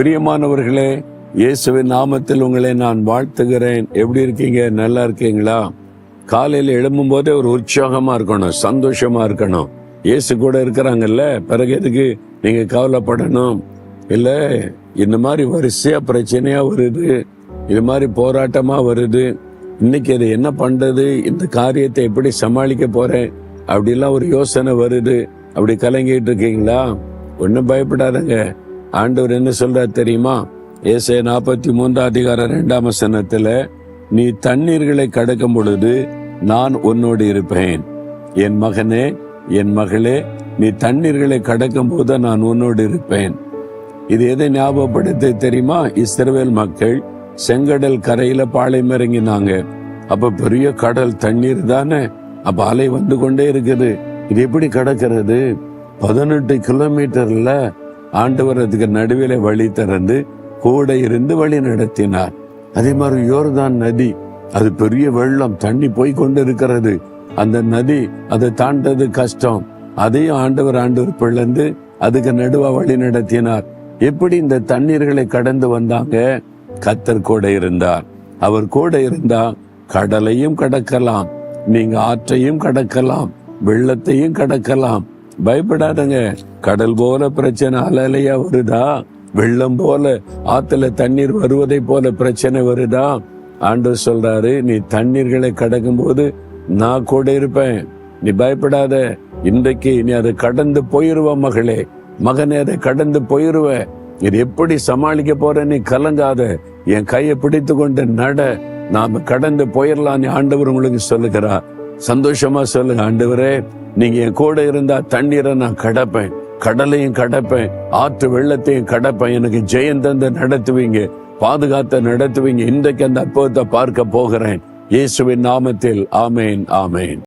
பிரியமானவர்களே, இயேசுவின் நாமத்தில் உங்களை நான் வாழ்த்துகிறேன். எப்படி இருக்கீங்க? நல்லா இருக்கீங்களா? காலையில் எழும்பும் போதே ஒரு உற்சாகமா இருக்கணும், சந்தோஷமா இருக்கணும். இயேசு கூட இருக்கிறாங்கல்ல, பிறகு எதுக்கு நீங்க கவலைப்படணும்? இல்ல, இந்த மாதிரி வரிசையா பிரச்சனையா வருது, இது மாதிரி போராட்டமா வருது, இன்னைக்கு அது என்ன பண்றது, இந்த காரியத்தை எப்படி சமாளிக்க போறேன் அப்படிலாம் ஒரு யோசனை வருது. அப்படி கலங்கிட்டு இருக்கீங்களா? ஒன்னும் பயப்படாதங்க. ஆண்டவர் என்ன சொல்றார் தெரியுமா? ஏசாயா 43:2 நீ தண்ணீர்களை கடக்கும் பொழுது நான் உன்னோடு இருப்பேன். என் மகனே, என் மகளே, நீ தண்ணீர்களை கடக்கும் போது நான் உன்னோடு இருப்பேன். இது எதை ஞாபகப்படுத்த தெரியுமா? இஸ்ரவேல் மக்கள் செங்கடல் கரையில பாளையம் இறங்கினாங்க. அப்ப பெரிய கடல் தண்ணீர் தானே, அப்ப அலை வந்து கொண்டே இருக்குது. இது எப்படி கடக்கிறது? 18 கிலோமீட்டர்ல ஆண்டவர் அதுக்கு நடுவில வழி திறந்து கூட இருந்து வழி நடத்தினார். அதே மாதிரி யோர்தான் நதி, அது பெரிய வெள்ளம், தண்ணி போய் கொண்டு இருக்கிறது. அந்த நதி அதை தாண்டது கஷ்டம். அதையும் ஆண்டவர் பிளந்து அதுக்கு நடுவா வழி நடத்தினார். எப்படி இந்த தண்ணீர்களை கடந்து வந்தாங்க? கர்த்தர் கூட இருந்தார். அவர் கூட இருந்தா கடலையும் கடக்கலாம், நீங்க ஆற்றையும் கடக்கலாம், வெள்ளத்தையும் கடக்கலாம். பயப்படாதங்க. கடல் போல பிரச்சனை அலையா வருதா? வெள்ளம் போல ஆத்துல தண்ணீர் வருவதை போல பிரச்சனை வருதா? ஆண்டவர் சொல்றாரு, நீ தண்ணீர்களை கடக்கும் போது நான் கூட இருப்பேன், நீ பயப்படாத. இன்றைக்கு நீ அதை கடந்து போயிருவ மகளே, மகனே, அதை கடந்து போயிருவ. இது எப்படி சமாளிக்க போற? நீ கலங்காத, என் கையை பிடித்து கொண்டு நட, நாம கடந்து போயிடலாம். ஆண்டவர் உங்களுக்கு சொல்லுகிறார். சந்தோஷமா சொல்லுங்க, ஆண்டவரே, நீங்க என் கூட இருந்தா தண்ணீரை நான் கடப்பேன், கடலையும் கடப்பேன், ஆற்று வெள்ளத்தையும் கடப்பேன். எனக்கு ஜெயம் தந்து நடத்துவீங்க, பாதுகாத்த நடத்துவீங்க. இன்றைக்கு அந்த அற்புதத்தை பார்க்க போகிறேன். இயேசுவின் நாமத்தில் ஆமேன், ஆமேன்.